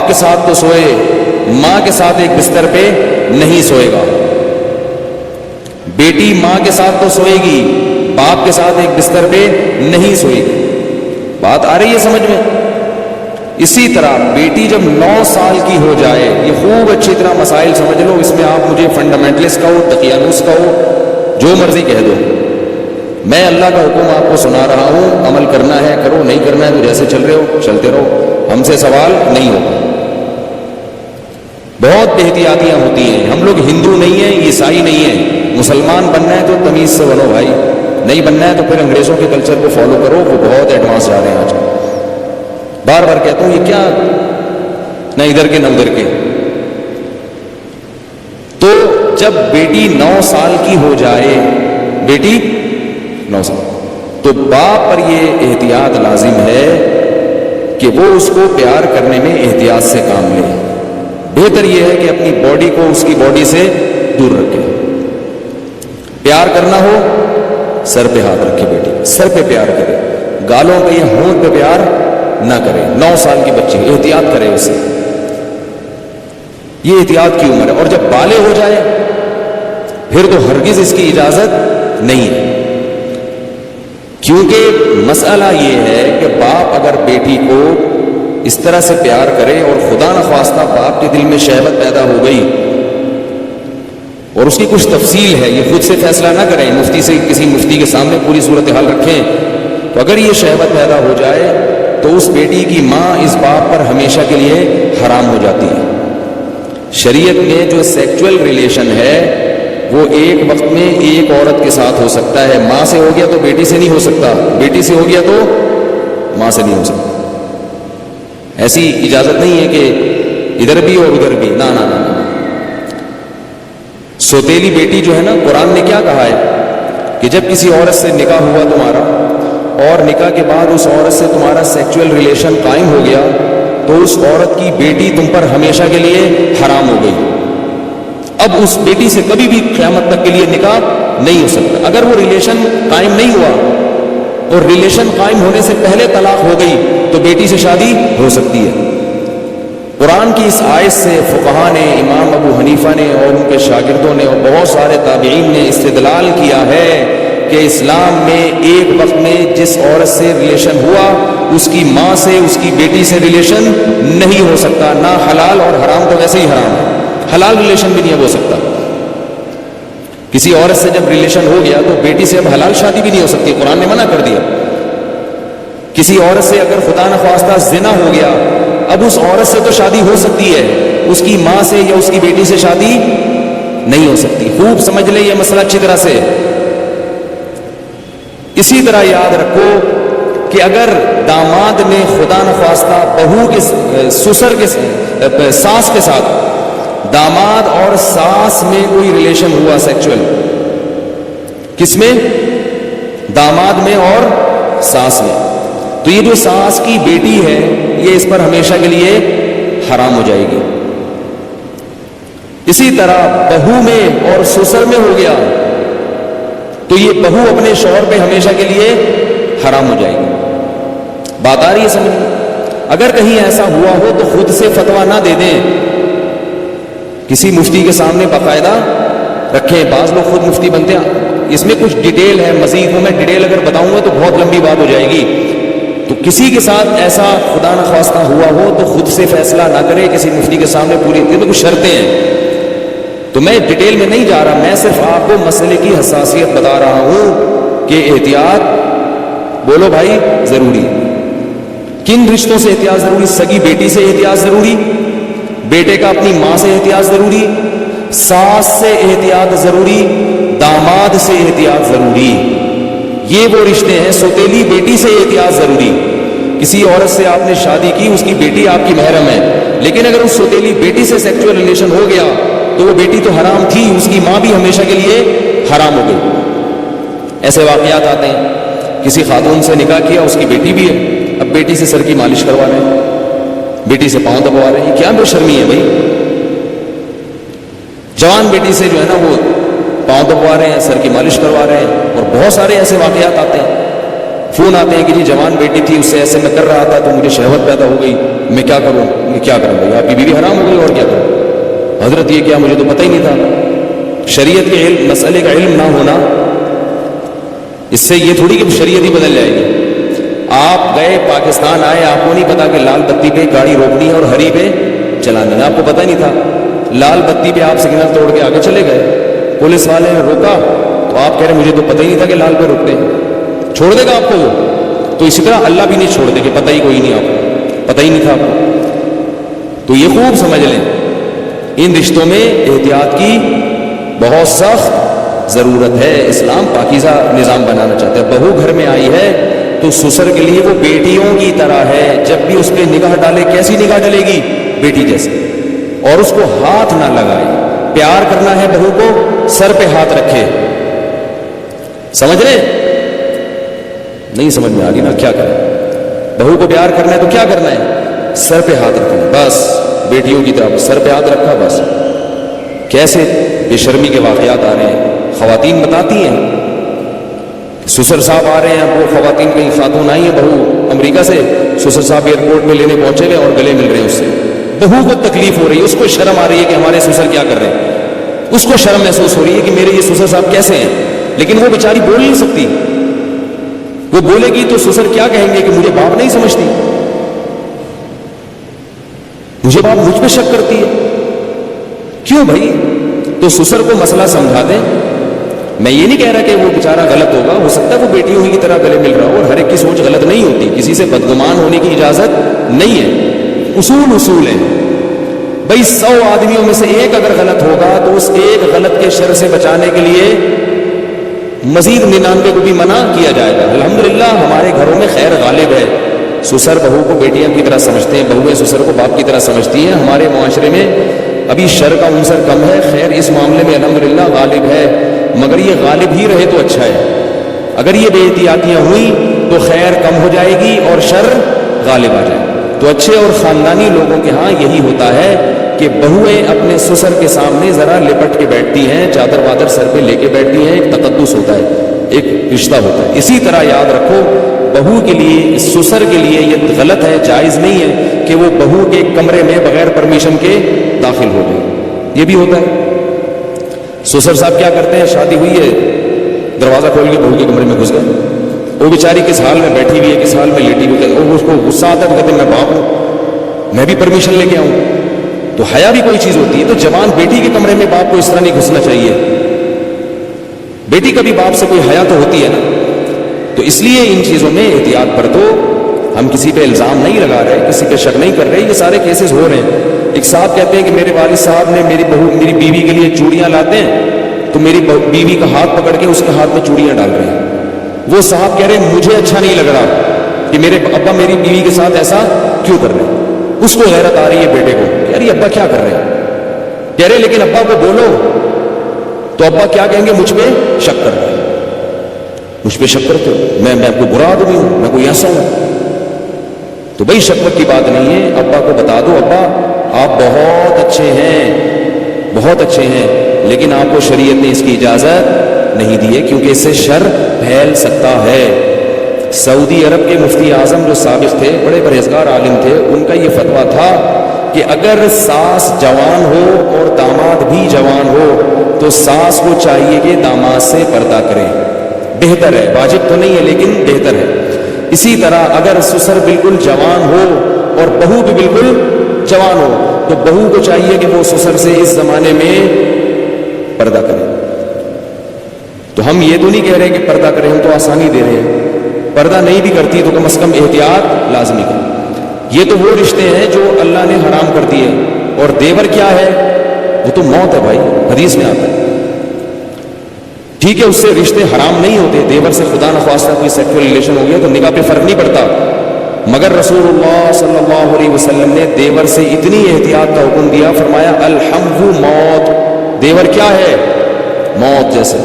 باپ کے ساتھ تو سوئے، ماں کے ساتھ ایک بستر پہ نہیں سوئے گا. بیٹی ماں کے ساتھ تو سوئے گی، باپ کے ساتھ ایک بستر پہ نہیں سوئے گی. بات آ رہی ہے سمجھ میں؟ اسی طرح بیٹی جب 9 سال کی ہو جائے، یہ خوب اچھی طرح مسائل سمجھ لو، اس میں آپ مجھے فنڈامنٹلسٹ کہو، تقیانوس کہو، جو مرضی کہہ دو، میں اللہ کا حکم آپ کو سنا رہا ہوں، عمل کرنا ہے کرو، نہیں کرنا ہے تو جیسے چل رہے ہو چلتے رہو، ہم سے سوال نہیں ہوگا. بہت احتیاطیاں ہوتی ہیں. ہم لوگ ہندو نہیں ہیں، عیسائی نہیں ہیں. مسلمان بننا ہے تو تمیز سے بنو بھائی، نہیں بننا ہے تو پھر انگریزوں کے کلچر کو فالو کرو، وہ بہت ایڈوانس جا رہے ہیں آج کل. بار بار کہتا ہوں یہ کیا نہ ادھر کے نہ ادھر کے. تو جب بیٹی 9 سال کی ہو جائے، بیٹی 9 سال، تو باپ پر یہ احتیاط لازم ہے کہ وہ اس کو پیار کرنے میں احتیاط سے کام لے. بہتر یہ ہے کہ اپنی باڈی کو اس کی باڈی سے دور رکھے. پیار کرنا ہو سر پہ ہاتھ رکھے، بیٹی سر پہ پیار کرے، گالوں پہ یا ہونٹ پہ پیار نہ کرے. 9 سال کی بچی احتیاط کرے اسے، یہ احتیاط کی عمر ہے. اور جب بالغ ہو جائے پھر تو ہرگز اس کی اجازت نہیں ہے. کیونکہ مسئلہ یہ ہے کہ باپ اگر بیٹی کو اس طرح سے پیار کرے اور خدا نخواستہ باپ کے دل میں شہوت پیدا ہو گئی، اور اس کی کچھ تفصیل ہے، یہ خود سے فیصلہ نہ کریں، مفتی سے کسی مفتی کے سامنے پوری صورتحال رکھیں. تو اگر یہ شہوت پیدا ہو جائے تو اس بیٹی کی ماں اس باپ پر ہمیشہ کے لیے حرام ہو جاتی ہے. شریعت میں جو سیکچول ریلیشن ہے وہ ایک وقت میں ایک عورت کے ساتھ ہو سکتا ہے. ماں سے ہو گیا تو بیٹی سے نہیں ہو سکتا، بیٹی سے ہو گیا تو ماں سے نہیں ہو سکتا. ایسی اجازت نہیں ہے کہ ادھر بھی اور ادھر بھی، نہ نہ نہ. سوتیلی بیٹی جو ہے نا، قرآن نے کیا کہا ہے کہ جب کسی عورت سے نکاح ہوا تمہارا اور نکاح کے بعد اس عورت سے تمہارا سیکچول ریلیشن قائم ہو گیا تو اس عورت کی بیٹی تم پر ہمیشہ کے لیے حرام ہو گئی. اب اس بیٹی سے کبھی بھی قیامت تک کے لیے نکاح نہیں ہو سکتا. اگر وہ ریلیشن قائم نہیں ہوا اور ریلیشن قائم ہونے سے پہلے طلاق ہو گئی تو بیٹی سے شادی ہو سکتی ہے. قرآن کی اس آیت سے فقہا نے، امام ابو حنیفہ نے اور ان کے شاگردوں نے اور بہت سارے تابعین نے استدلال کیا ہے کہ اسلام میں ایک وقت میں جس عورت سے ریلیشن ہوا اس کی ماں سے، اس کی بیٹی سے ریلیشن نہیں ہو سکتا. نہ حلال، اور حرام تو ویسے ہی حرام ہے، حلال ریلیشن بھی نہیں ہو سکتا. کسی عورت سے جب ریلیشن ہو گیا تو بیٹی سے اب حلال شادی بھی نہیں ہو سکتی، قرآن نے منع کر دیا. کسی عورت سے اگر خدا نخواستہ زنا ہو گیا، اب اس عورت سے تو شادی ہو سکتی ہے، اس کی ماں سے یا اس کی بیٹی سے شادی نہیں ہو سکتی. خوب سمجھ لیں یہ مسئلہ اچھی طرح سے. اسی طرح یاد رکھو کہ اگر داماد نے خدا نخواستہ بہو کے سسر کے ساس کے ساتھ، داماد اور ساس میں کوئی ریلیشن ہوا سیکچول، کس میں؟ داماد میں اور ساس میں، تو یہ جو ساس کی بیٹی ہے یہ اس پر ہمیشہ کے لیے حرام ہو جائے گی. اسی طرح بہو میں اور سسر میں ہو گیا تو یہ بہو اپنے شوہر پہ ہمیشہ کے لیے حرام ہو جائے گی. بات آ رہی ہے سمجھ؟ اگر کہیں ایسا ہوا ہو تو خود سے فتویٰ نہ دے دیں، کسی مفتی کے سامنے باقاعدہ رکھیں. بعض لوگ خود مفتی بنتے ہیں. اس میں کچھ ڈیٹیل ہے مزید، میں ڈیٹیل اگر بتاؤں گا تو بہت لمبی بات ہو جائے گی. تو کسی کے ساتھ ایسا خدا نخواستہ ہوا ہو تو خود سے فیصلہ نہ کرے، کسی مفتی کے سامنے پوری کچھ شرطیں ہیں. تو میں ڈیٹیل میں نہیں جا رہا، میں صرف آپ کو مسئلے کی حساسیت بتا رہا ہوں کہ احتیاط، بولو بھائی، ضروری. کن رشتوں سے احتیاط ضروری؟ سگی بیٹی سے احتیاط ضروری، بیٹے کا اپنی ماں سے احتیاط ضروری، ساس سے احتیاط ضروری، داماد سے احتیاط ضروری. یہ وہ رشتے ہیں. سوتیلی بیٹی سے احتیاط ضروری. کسی عورت سے آپ نے شادی کی، اس کی بیٹی آپ کی محرم ہے، لیکن اگر اس سوتیلی بیٹی سے سیکچول ریلیشن ہو گیا تو وہ بیٹی تو حرام تھی، اس کی ماں بھی ہمیشہ کے لیے حرام ہو گئی. ایسے واقعات آتے ہیں. کسی خاتون سے نکاح کیا، اس کی بیٹی بھی ہے، اب بیٹی سے سر کی مالش کروا رہے ہیں، بیٹی سے پاؤں دبوا رہے ہیں. کیا بے شرمی ہے بھائی. جوان بیٹی سے جو ہے نا وہ پاؤں دبوا رہے ہیں، سر کی مالش کروا رہے ہیں. اور بہت سارے ایسے واقعات آتے ہیں. فون آتے ہیں کہ جی جوان بیٹی تھی، اس سے ایسے میں کر رہا تھا تو مجھے شہوت پیدا ہو گئی. میں کیا کروں؟ کیا کروں بھائی، آپ کی بیوی حرام ہو گئی اور کیا کروں؟ حضرت یہ کیا، مجھے تو پتہ ہی نہیں تھا۔ شریعت کے علم، مسئلے کا علم نہ ہونا اس سے یہ تھوڑی کہ شریعت ہی بدل جائے گی۔ آپ گئے پاکستان آئے، آپ کو نہیں پتا کہ لال بتی پہ گاڑی روکنی ہے اور ہری پہ چلانی ہے، آپ کو پتہ نہیں تھا۔ لال بتی پہ آپ سگنل توڑ کے آگے چلے گئے، پولیس والے نے روکا تو آپ کہہ رہے مجھے تو پتہ ہی نہیں تھا کہ لال پہ روکتے ہیں، چھوڑ دے گا آپ کو وہ؟ تو اسی طرح اللہ بھی نہیں چھوڑ دے کہ پتہ ہی کوئی نہیں، آپ کو پتہ ہی نہیں تھا آپ کو۔ تو یہ خوب سمجھ لیں، ان رشتوں میں احتیاط کی بہت سخت ضرورت ہے۔ اسلام پاکیزہ نظام بنانا چاہتا ہے۔ بہو گھر میں آئی ہے تو سسر کے لیے وہ بیٹیوں کی طرح ہے، جب بھی اس پہ نگاہ ڈالے، کیسی نگاہ ڈالے گی؟ بیٹی جیسے، اور اس کو ہاتھ نہ لگائے۔ پیار کرنا ہے بہو کو، سر پہ ہاتھ رکھے۔ سمجھ رہے؟ نہیں سمجھ میں آ رہی نا؟ کیا کریں؟ بہو کو پیار کرنا ہے تو کیا کرنا ہے؟ سر پہ ہاتھ رکھنا، بس بیٹیوں کی طرح سر پہ ہاتھ رکھا بس۔ کیسے بے شرمی کے واقعات آ رہے ہیں، خواتین بتاتی ہیں، سسر صاحب آ رہے ہیں، وہ خواتین کہیں خاتون آئی ہیں بہو امریکہ سے، سسر صاحب ایئرپورٹ میں لینے پہنچے ہوئے اور گلے مل رہے ہیں اس سے۔ بہو کو تکلیف ہو رہی ہے، اس کو شرم آ رہی ہے کہ ہمارے سسر کیا کر رہے ہیں، اس کو شرم محسوس ہو رہی ہے کہ میرے یہ سسر صاحب کیسے ہیں، لیکن وہ بیچاری بول نہیں سکتی۔ وہ بولے گی تو سسر کیا کہیں گے کہ مجھے باپ نہیں سمجھتی، مجھے باپ مجھ پہ شک کرتی ہے۔ کیوں بھائی؟ تو سسر کو مسئلہ سمجھا دیں۔ میں یہ نہیں کہہ رہا کہ وہ بیچارہ غلط ہوگا، ہو سکتا ہے وہ بیٹیوں ہی کی طرح گلے مل رہا ہو، اور ہر ایک کی سوچ غلط نہیں ہوتی، کسی سے بدگمان ہونے کی اجازت نہیں ہے۔ اصول ہیں بھائی، 100 آدمیوں میں سے ایک اگر غلط ہوگا تو اس ایک غلط کے شر سے بچانے کے لیے مزید 99 کو بھی منع کیا جائے گا۔ الحمدللہ ہمارے گھروں میں خیر غالب ہے، سسر بہو کو بیٹیاں کی طرح سمجھتے ہیں، بہویں سسر کو باپ کی طرح سمجھتی ہیں۔ ہمارے معاشرے میں ابھی شر کا عنصر کم ہے، خیر اس معاملے میں الحمدللہ غالب ہے، مگر یہ غالب ہی رہے تو اچھا ہے۔ اگر یہ بے احتیاطیاں ہوئی تو خیر کم ہو جائے گی اور شر غالب آ جائے گا۔ تو اچھے اور خاندانی لوگوں کے ہاں یہی ہوتا ہے کہ بہویں اپنے سسر کے سامنے ذرا لپٹ کے بیٹھتی ہیں، چادر وادر سر پہ لے کے بیٹھتی ہیں، ایک تقدس ہوتا ہے، ایک رشتہ ہوتا ہے۔ اسی طرح یاد رکھو، بہو کے لیے، سسر کے لیے یہ غلط ہے، جائز نہیں ہے کہ وہ بہو کے کمرے میں بغیر پرمیشن کے داخل ہو جائے۔ یہ بھی ہوتا ہے۔ سسر صاحب کیا کرتے ہیں، شادی ہوئی ہے، دروازہ کھول کے بہو کے کمرے میں گھس گئے، وہ بیچاری کس حال میں بیٹھی ہوئی ہے، کس حال میں لیٹی ہوئی ہے، اور اس کو غصہ آتا ہے تو کہتے ہیں میں باپ ہوں، میں بھی پرمیشن لے کے آؤں۔ تو حیا بھی کوئی چیز ہوتی ہے، تو جوان بیٹی کے کمرے میں باپ کو اس طرح نہیں گھسنا چاہیے۔ بیٹی کا بھی باپ سے کوئی حیا تو ہوتی ہے نا۔ تو اس لیے ان چیزوں میں احتیاط برتو۔ ہم کسی پہ الزام نہیں لگا رہے، کسی پہ شک نہیں کر رہے، یہ سارے کیسز ہو رہے ہیں۔ ایک صاحب کہتے ہیں کہ میرے والد صاحب نے میری بیوی کے لیے چوڑیاں لاتے ہیں تو میری بیوی کا ہاتھ پکڑ کے اس کے ہاتھ میں چوڑیاں ڈال رہے ہیں۔ وہ صاحب کہہ رہے ہیں مجھے اچھا نہیں لگ رہا کہ میرے ابا میری بیوی کے ساتھ ایسا کیوں کر رہے ہیں۔ اس کو غیرت آ رہی ہے بیٹے کو، یار یہ ابا کیا کر رہے ہیں، کہہ رہے لیکن ابا کو بولو تو ابا کیا کہیں گے، مجھ پہ شک کر رہے ہیں، مجھ پہ شک کرتے ہو، میں کوئی برا آدمی ہوں، میں کوئی ایسا ہوں۔ تو بھائی شک کی بات نہیں ہے، ابا کو بتا دو ابا آپ بہت اچھے ہیں، بہت اچھے ہیں، لیکن آپ کو شریعت نے اس کی اجازت نہیں دی ہے کیونکہ اس سے شر پھیل سکتا ہے۔ سعودی عرب کے مفتی اعظم جو سابق تھے، بڑے پرہیزگار عالم تھے، ان کا یہ فتویٰ تھا کہ اگر ساس جوان ہو اور داماد بھی جوان ہو تو ساس کو چاہیے کہ داماد سے پردہ کرے، بہتر ہے، واجب تو نہیں ہے لیکن بہتر ہے۔ اسی طرح اگر سسر بالکل جوان ہو اور بہو بھی بالکل جوان ہو تو بہو کو چاہیے کہ وہ سسر سے اس زمانے میں پردہ کرے۔ تو ہم یہ تو نہیں کہہ رہے کہ پردہ کریں، ہم تو آسانی دے رہے ہیں، پردہ نہیں بھی کرتی تو کم از کم احتیاط لازمی کریں۔ یہ تو وہ رشتے ہیں جو اللہ نے حرام کر دیے، اور دیور کیا ہے، وہ تو موت ہے بھائی، حدیث میں آتا ہے۔ ٹھیک ہے اس سے رشتے حرام نہیں ہوتے، دیور سے خدا نخواستہ کوئی سیکسول ریلیشن ہو گیا تو نکاح پہ فرق نہیں پڑتا، مگر رسول اللہ صلی اللہ علیہ وسلم نے دیور سے اتنی احتیاط کا حکم دیا، فرمایا الحمو موت، دیور کیا ہے، موت جیسے۔